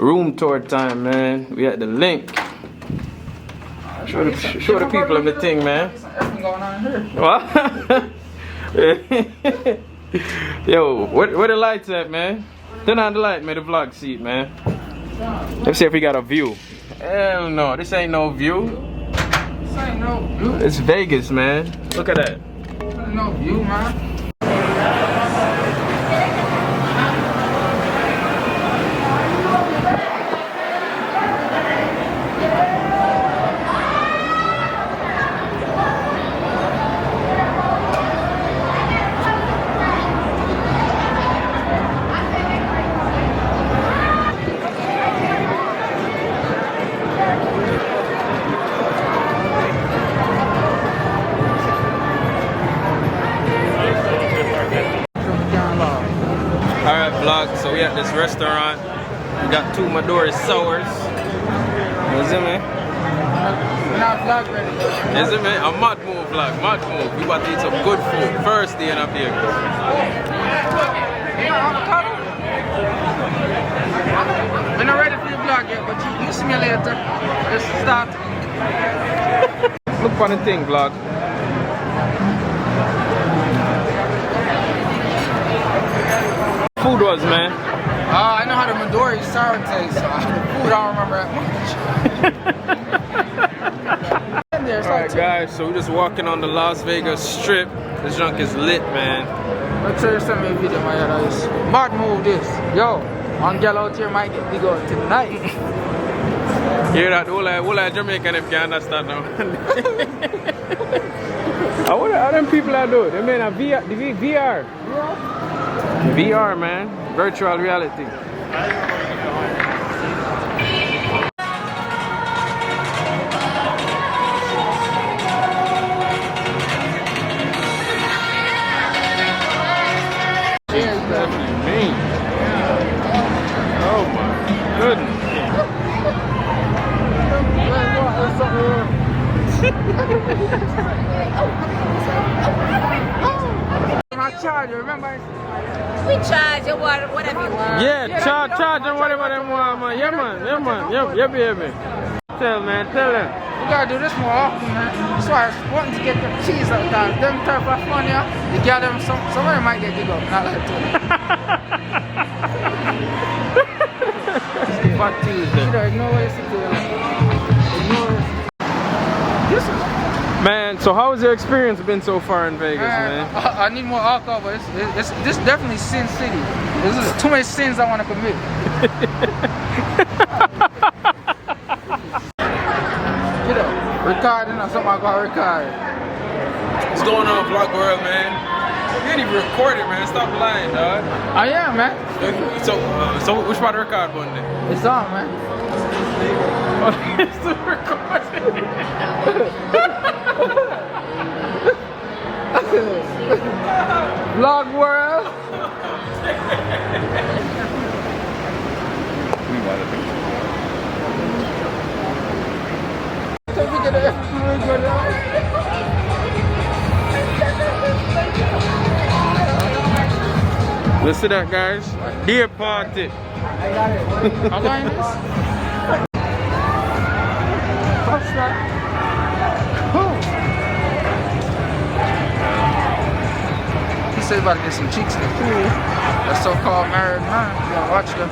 Room tour time, man. We at the link. Show the people of the thing, man. Everything going on here. What? Yo, where the lights at, man? Turn on the light, man. The vlog seat, man. Let's see if we got a view. Hell no, this ain't no view. This ain't no view. It's Vegas, man. Look at that. No view, man. Alright, vlog. So we at this restaurant. We got two Midori sours. Is it, man? We're not vlog ready. Is it, man? A mad move vlog. Mad move. We about to eat some good food. First day in a Vegas. We're not ready for your vlog yet, but you see me later. Let's start. Look for the thing, vlog. Food was, man. I know how the Midori sour tastes, so the food I don't remember that much. Alright, guys, so we're just walking on the Las Vegas Strip. This junk is lit, man. Make sure you send me a video, my guys. Mad move this. Yo, one girl out here might get big out tonight. Hear that? All Jamaican them can understand now. How them people are doing? They mean a VR. VR, man. Virtual reality. Oh my goodness. My charger, remember? We charge you whatever you want. Yeah, charge them whatever they want, man. Yeah, man. Yeah, baby. Tell them. We gotta do this more often, man. That's why I was wanting to get the cheese out there. Them type of fun, yeah. You get them, somebody might get dig up, not like that. Fat Tuesday. No way to do it. Man, so how has your experience been so far in Vegas, man? I need more alcohol, but this definitely Sin City. This is too many sins I want to commit. Get up. Recording or something I got record. What's going on, Vlog World, man? You ain't even recording, man. Stop lying, dog. I am, man. So which part of the record button then? It's on, man. Oh, it's still recording. Vlog World. Listen to that, guys. Deer party. I got it. How long is this? What's that? He said about to get some cheeks in the pool. That so-called married man. You gotta watch them.